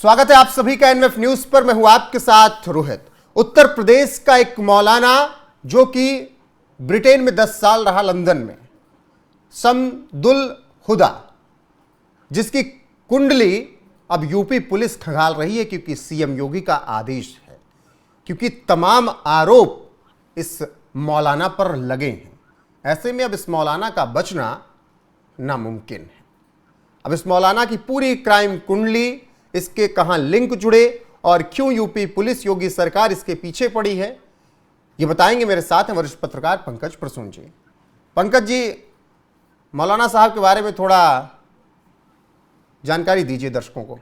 स्वागत है आप सभी का एनएफ न्यूज पर। मैं हूं आपके साथ रोहित। उत्तर प्रदेश का एक मौलाना जो कि ब्रिटेन में 10 साल रहा, लंदन में, शमदुल हुदा, जिसकी कुंडली अब यूपी पुलिस खंगाल रही है क्योंकि सीएम योगी का आदेश है, क्योंकि तमाम आरोप इस मौलाना पर लगे हैं। ऐसे में अब इस मौलाना का बचना नामुमकिन है। अब इस मौलाना की पूरी क्राइम कुंडली, इसके कहां लिंक जुड़े और क्यों यूपी पुलिस, योगी सरकार इसके पीछे पड़ी है, ये बताएंगे। मेरे साथ हैं वरिष्ठ पत्रकार पंकज प्रसून जी। पंकज जी, मौलाना साहब के बारे में थोड़ा जानकारी दीजिए दर्शकों को।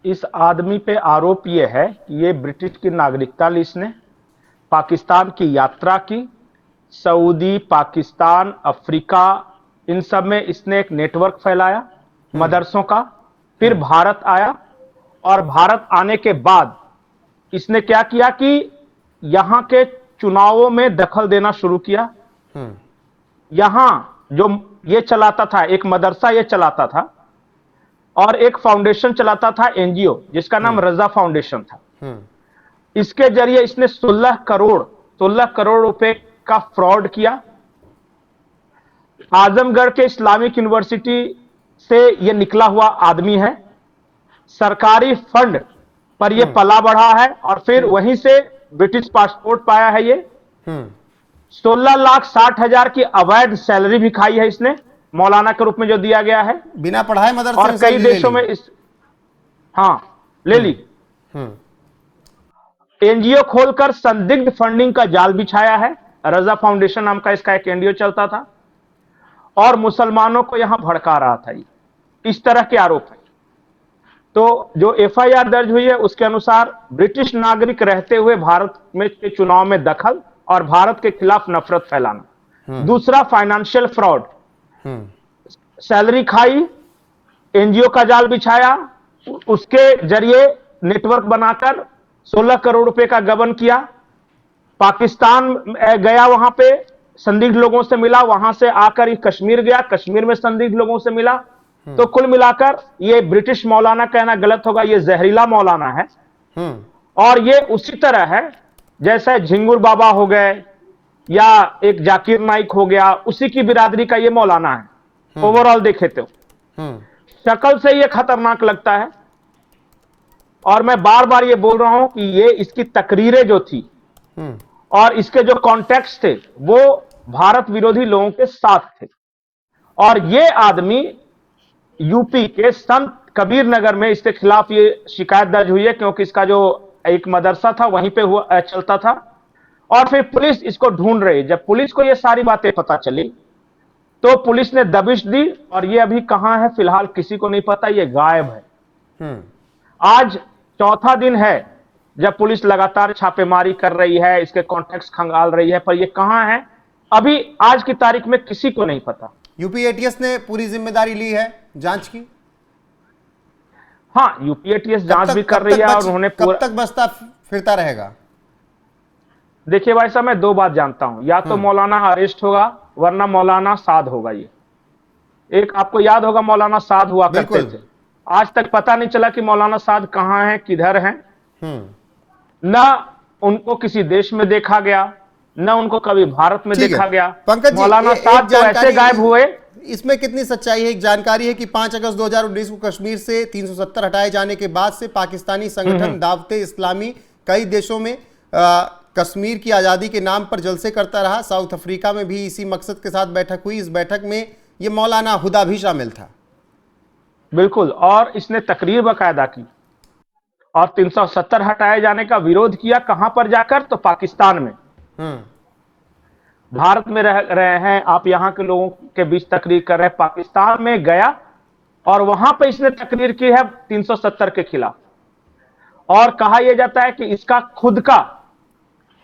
इस आदमी पे आरोप ये है कि ये ब्रिटिश की नागरिकता ली, इसने पाकिस्तान की यात्रा की, सऊदी, पाकिस्तान, अफ्रीका, इन सब में इसने एक नेटवर्क फैलाया मदरसों का। फिर भारत आया और भारत आने के बाद इसने क्या किया कि यहां के चुनावों में दखल देना शुरू किया। यहां जो ये चलाता था, एक मदरसा ये चलाता था और एक फाउंडेशन चलाता था, एनजीओ, जिसका नाम रजा फाउंडेशन था। इसके जरिए इसने 16 करोड़ रुपए का फ्रॉड किया। आजमगढ़ के इस्लामिक यूनिवर्सिटी से यह निकला हुआ आदमी है। सरकारी फंड पर यह पला बढ़ा है और फिर वहीं से ब्रिटिश पासपोर्ट पाया है। ये 16,60,000 की अवैध सैलरी भी खाई है इसने, मौलाना के रूप में जो दिया गया है, बिना पढ़ाए मदरसे और कई देशों में ले ली। एनजीओ खोलकर संदिग्ध फंडिंग का जाल बिछाया है। रजा फाउंडेशन नाम का इसका एक एनजीओ चलता था और मुसलमानों को यहां भड़का रहा था। इस तरह के आरोप है। तो जो एफआईआर दर्ज हुई है उसके अनुसार ब्रिटिश नागरिक रहते हुए भारत में के चुनाव में दखल और भारत के खिलाफ नफरत फैलाना। दूसरा, फाइनेंशियल फ्रॉड, सैलरी खाई, एनजीओ का जाल बिछाया, उसके जरिए नेटवर्क बनाकर 16 करोड़ रुपए का गबन किया। पाकिस्तान गया, वहां पे संदिग्ध लोगों से मिला, वहां से आकर कश्मीर गया, कश्मीर में संदिग्ध लोगों से मिला। तो कुल मिलाकर ये ब्रिटिश मौलाना कहना गलत होगा, ये जहरीला मौलाना है। और ये उसी तरह है जैसे झिंगुर बाबा हो गए या एक जाकिर नाइक हो गया, उसी की बिरादरी का ये मौलाना है। ओवरऑल देखे तो शक्ल से ये खतरनाक लगता है। और मैं बार बार ये बोल रहा हूं कि ये इसकी तकरीरें जो थी और इसके जो कॉन्टेक्स्ट थे वो भारत विरोधी लोगों के साथ थे। और ये आदमी यूपी के संत कबीर नगर में इसके खिलाफ ये शिकायत दर्ज हुई है, क्योंकि इसका जो एक मदरसा था वहीं पे हुआ चलता था। और फिर पुलिस इसको ढूंढ रही। जब पुलिस को ये सारी बातें पता चली तो पुलिस ने दबिश दी और ये अभी कहां है फिलहाल किसी को नहीं पता, ये गायब है। आज चौथा दिन है जब पुलिस लगातार छापेमारी कर रही है, इसके कॉन्टेक्स्ट खंगाल रही है, पर ये कहां है अभी आज की तारीख में किसी को नहीं पता। यूपी एटीएस ने पूरी जिम्मेदारी ली है जांच की। हाँ, यूपी एटीएस जांच भी कर रही है और उन्होंने कब तक बसता फिरता रहेगा? देखिए भाई साहब, मैं दो बात जानता हूं, या तो मौलाना अरेस्ट होगा वरना मौलाना साध होगा। ये एक आपको याद होगा मौलाना साध हुआ करते थे, आज तक पता नहीं चला कि मौलाना साध कहां है, किधर है। ना उनको किसी देश में देखा गया, न उनको कभी भारत में देखा गया। पंकज जी, मौलाना साहब तो ऐसे गायब हुए। इसमें कितनी सच्चाई है? एक जानकारी है कि 5 अगस्त 2019 को कश्मीर से 370 हटाए जाने के बाद से पाकिस्तानी संगठन दावते इस्लामी कई देशों में कश्मीर की आजादी के नाम पर जलसे करता रहा। साउथ अफ्रीका में भी इसी मकसद के साथ बैठक हुई। इस बैठक में यह मौलाना हुदा भी शामिल था। बिल्कुल, और इसने तकरीर बाकायदा की और 370 हटाए जाने का विरोध किया। कहां पर जाकर? तो पाकिस्तान में। भारत में रह रहे हैं आप, यहां के लोगों के बीच तकरीर कर रहे हैं। पाकिस्तान में गया और वहां पे इसने तकरीर की है 370 के खिलाफ। और कहा यह जाता है कि इसका खुद का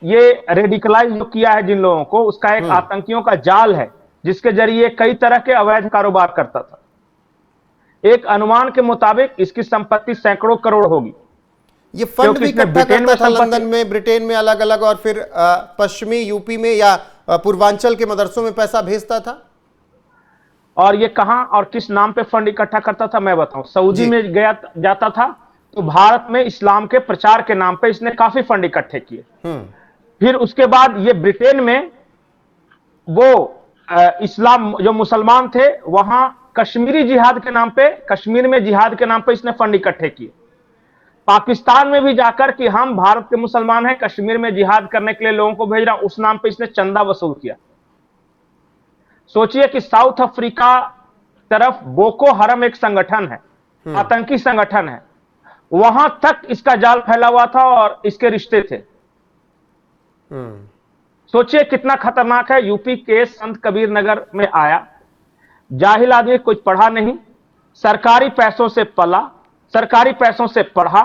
ये रेडिकलाइज जो किया है जिन लोगों को, उसका एक आतंकियों का जाल है जिसके जरिए कई तरह के अवैध कारोबार करता था। एक अनुमान के मुताबिक इसकी संपत्ति सैकड़ों करोड़ होगी। ये फंड भी इकट्ठा करता था लंदन में, ब्रिटेन में अलग अलग, और फिर पश्चिमी यूपी में या पूर्वांचल के मदरसों में पैसा भेजता था। और ये कहां और किस नाम पे फंड इकट्ठा करता था मैं बताऊं। सऊदी जी। में गया जाता था, तो भारत में इस्लाम के प्रचार के नाम पे इसने काफी फंड इकट्ठे किए। हम्म। फिर उसके बाद ये ब्रिटेन में वो इस्लाम जो मुसलमान थे वहां कश्मीरी जिहाद के नाम पे, कश्मीर में जिहाद के नाम पे इसने फंड इकट्ठे किए। पाकिस्तान में भी जाकर कि हम भारत के मुसलमान हैं, कश्मीर में जिहाद करने के लिए लोगों को भेज रहा, उस नाम पे इसने चंदा वसूल किया। सोचिए कि साउथ अफ्रीका तरफ बोको हरम एक संगठन है, आतंकी संगठन है, वहां तक इसका जाल फैला हुआ था और इसके रिश्ते थे। हम्म। सोचिए कितना खतरनाक है। यूपी के संत कबीर नगर में आया, जाहिल आदमी, कुछ पढ़ा नहीं, सरकारी पैसों से पला, सरकारी पैसों से पढ़ा,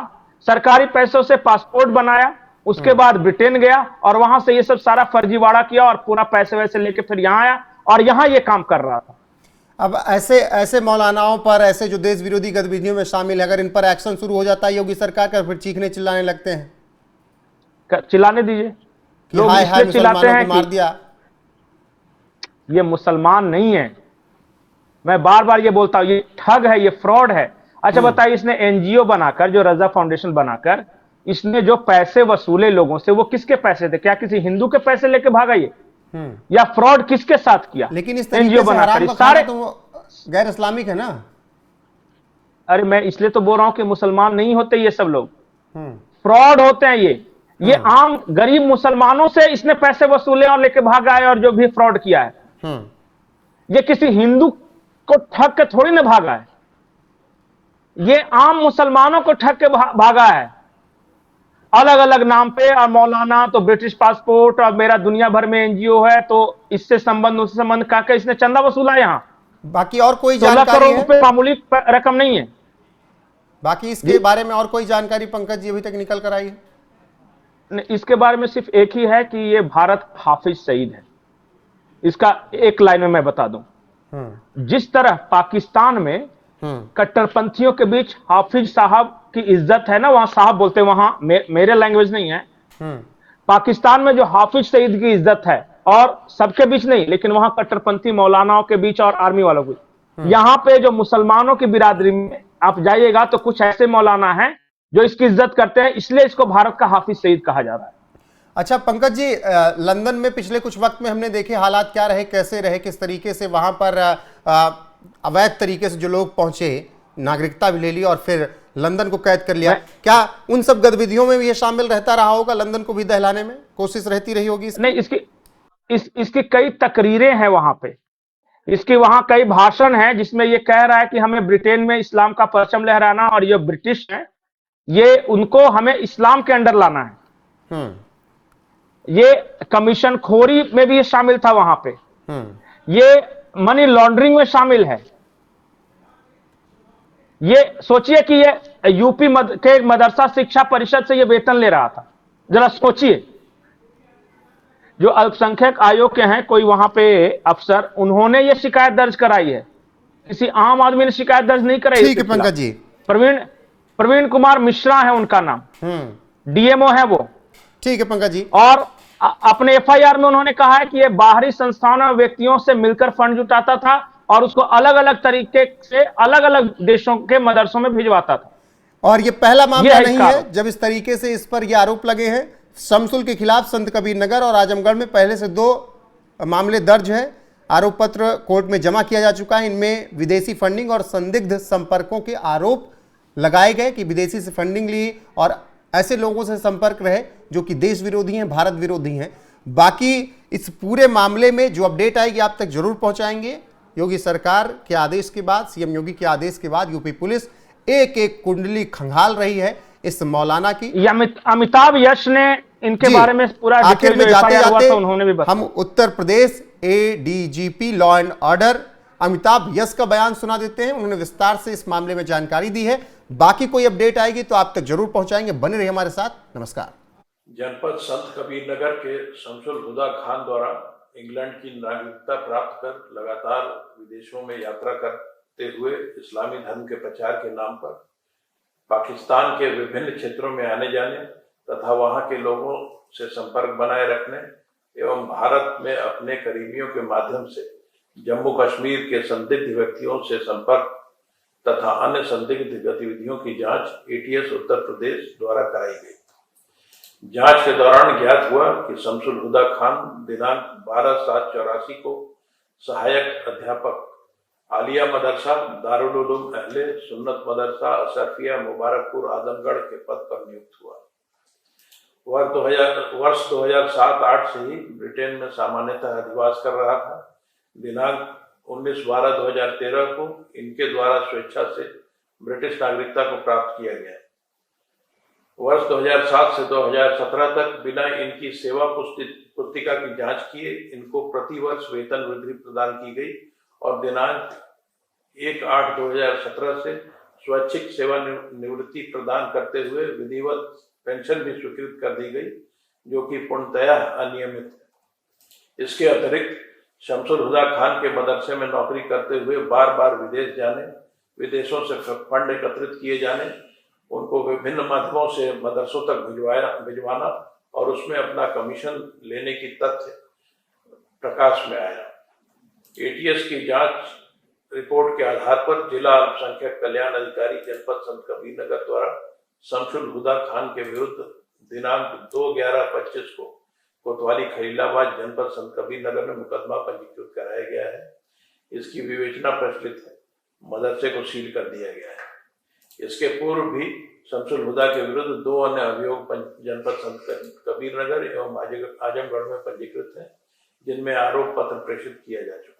सरकारी पैसों से पासपोर्ट बनाया, उसके बाद ब्रिटेन गया और वहां से ये सब सारा फर्जीवाड़ा किया और पूरा पैसे वैसे लेके फिर यहां आया और यहां ये काम कर रहा था। अब ऐसे ऐसे मौलानाओं पर, ऐसे जो देश विरोधी गतिविधियों में शामिल है, अगर इन पर एक्शन शुरू हो जाता है योगी सरकार का, फिर चीखने चिल्लाने लगते हैं चिल्लाने दीजिए। कि लोग हाय हाय इसलिए चिल्लाते मुसलमानों हैं को मार कि दिया। ये मुसलमान नहीं है, मैं बार बार ये बोलता हूं, ये ठग है, ये फ्रॉड है। अच्छा बताइए, इसने एनजीओ बनाकर, जो रजा फाउंडेशन बनाकर, इसने जो पैसे वसूले लोगों से, वो किसके पैसे थे? क्या किसी हिंदू के पैसे लेके भागा ये? या फ्रॉड किसके साथ किया? लेकिन इस एनजीओ तरीके से बनाकर हराम का इस खाना सारे। तो वो गैर इस्लामिक है ना। अरे मैं इसलिए तो बोल रहा हूं कि मुसलमान नहीं होते ये सब लोग, हम्म। फ्रॉड होते हैं ये आम गरीब मुसलमानों से इसने पैसे वसूले और लेके भागा है, और जो भी फ्रॉड किया है, ये किसी हिंदू को ठग के थोड़ी ना भागा है, ये आम मुसलमानों को ठग के भागा है, अलग अलग नाम पे। और मौलाना तो ब्रिटिश पासपोर्ट, और मेरा दुनिया भर में एनजीओ है, तो इससे संबंध उससे संबंध कहकर इसने चंदा वसूला। यहां बाकी और कोई 16 जानकारी करोड़ है? रुपए मामूली रकम नहीं है। बाकी इसके बारे में और कोई जानकारी पंकज जी अभी तक निकल कर आई है? इसके बारे में सिर्फ एक ही है कि ये भारत हाफिज सईद है। इसका एक लाइन में मैं बता दूं, जिस तरह पाकिस्तान में कट्टरपंथियों के बीच हाफिज साहब की इज्जत है ना, वहां साहब बोलते हैं, वहां मेरे लैंग्वेज नहीं है, पाकिस्तान में जो हाफिज सईद की इज्जत है, और सबके बीच नहीं, लेकिन वहां कट्टरपंथी मौलानाओं के बीच और आर्मी वालों के, यहां पे जो मुसलमानों की बिरादरी में आप जाइएगा तो कुछ ऐसे मौलाना हैं जो इसकी इज्जत करते हैं, इसलिए इसको भारत का हाफिज सईद कहा जा रहा है। अच्छा पंकज जी, लंदन में पिछले कुछ वक्त में हमने देखे हालात क्या रहे, कैसे रहे, किस तरीके से वहां पर अवैध तरीके से जो लोग पहुंचे, नागरिकता भी ले ली और फिर लंदन को कैद कर लिया। क्या उन सब गतिविधियों में भी ये शामिल रहता रहा होगा? लंदन को भी दहलाने में कोशिश रहती रही होगी इसकी? नहीं, इसकी कई तकरीरें हैं वहां पे, इसके वहां कई भाषण हैं जिसमें ये कह रहा है कि हमें ब्रिटेन में इस्लाम का परचम लहराना, और ये ब्रिटिश है, ये उनको हमें इस्लाम के अंडर लाना है। ये कमीशन खोरी में भी शामिल था वहां पे, ये मनी लॉन्ड्रिंग में शामिल है। ये सोचिए कि ये यूपी के मदरसा शिक्षा परिषद से ये वेतन ले रहा था। जरा सोचिए, जो अल्पसंख्यक आयोग के हैं कोई वहां पे अफसर, उन्होंने ये शिकायत दर्ज कराई है, किसी आम आदमी ने शिकायत दर्ज नहीं कराई। ठीक है पंकज जी। प्रवीण कुमार मिश्रा है उनका नाम, डीएमओ है वो। ठीक है पंकज जी। और अपने एफआईआर में उन्होंने कहा है कि ये बाहरी संस्थानों और व्यक्तियों से मिलकर फंड जुटाता था और उसको अलग अलग तरीके से अलग अलग देशों के मदरसों में भिजवाता था। और ये पहला मामला नहीं है जब इस तरीके से इस पर ये आरोप लगे हैं। शमसुल के खिलाफ संत कबीर नगर और आजमगढ़ में पहले से 2 मामले दर्ज हैं। आरोप पत्र कोर्ट में जमा किया जा चुका है। इनमें विदेशी फंडिंग और संदिग्ध संपर्कों के आरोप लगाए गए कि विदेशी से फंडिंग ली और ऐसे लोगों से संपर्क रहे जो कि देश विरोधी हैं, भारत विरोधी हैं। बाकी इस पूरे मामले में जो अपडेट आएगी आप तक जरूर पहुंचाएंगे। योगी सरकार के आदेश के बाद, सीएम योगी के आदेश के बाद यूपी पुलिस एक एक कुंडली खंगाल रही है इस मौलाना की। अमिताभ यश ने इनके बारे में पूरा आखिर में जाते जाते उन्होंने भी हम Uttar Pradesh ADGP law and order Amitabh Yash का बयान सुना देते हैं। उन्होंने विस्तार से इस मामले में जानकारी दी है। बाकी कोई अपडेट आएगी तो आप तक जरूर पहुंचाएंगे। बने रहिए हमारे साथ। नमस्कार। जनपद संत कबीर नगर के शमसुल हुदा खान द्वारा इंग्लैंड की नागरिकता प्राप्त कर लगातार विदेशों में यात्रा करते हुए इस्लामी धर्म के प्रचार के नाम पर पाकिस्तान के विभिन्न क्षेत्रों में आने जाने तथा वहां के लोगों से संपर्क बनाए रखने एवं भारत में अपने करीबियों के माध्यम से जम्मू कश्मीर के संदिग्ध व्यक्तियों से संपर्क तथा अन्य संदिग्ध गतिविधियों की जांच एटीएस उत्तर प्रदेश द्वारा कराई गई। जांच के दौरान ज्ञात हुआ कि शमसुल हुदा खान दिनांक 12/7/84 को सहायक अध्यापक आलिया मदरसा दारुल उलूम अहले सुन्नत मदरसा अशरफिया मुबारकपुर आजमगढ़ के पद पर नियुक्त हुआ। वर्ष 2007-8 से ही ब्रिटेन में सामान्यतः अधिवास कर रहा था। दिनांक 19/12/2013 को इनके द्वारा स्वेच्छा से ब्रिटिश नागरिकता को प्राप्त किया गया। वर्ष 2007 से 2017 तक बिना इनकी सेवा पुस्तिका की जांच किए इनको प्रतिवर्ष वेतन वृद्धि प्रदान की गई और दिनांक 1/8/2017 से स्वैच्छिक सेवानिवृत्ति प्रदान करते हुए विधिवत पेंशन भी स्वीकृत कर दी गई, जो कि पूर्णतया अनियमित है। इसके अतिरिक्त शमसुल हुदा खान के मदरसे में नौकरी करते हुए बार बार विदेश जाने, विदेशों से फंड एकत्रित किए जाने, उनको विभिन्न माध्यमों से मदरसों तक भिजवाना और उसमें अपना कमीशन लेने की तथ्य प्रकाश में आया। एटीएस की जांच रिपोर्ट के आधार पर जिला अल्पसंख्यक कल्याण अधिकारी जनपद संत कबीरनगर द्वारा शमसुल हुदा खान के विरुद्ध दिनांक 2/11/25 को कोतवाली खलीलाबाद जनपद संत कबीरनगर में मुकदमा पंजीकृत कराया गया है। इसकी विवेचना प्रचलित है, मदरसे को सील कर दिया गया है। इसके पूर्व भी शमसुल हुदा के विरुद्ध 2 अन्य अभियोग जनपद संत कबीरनगर एवं आजमगढ़ में पंजीकृत हैं, जिनमें आरोप पत्र प्रेषित किया जा चुका है।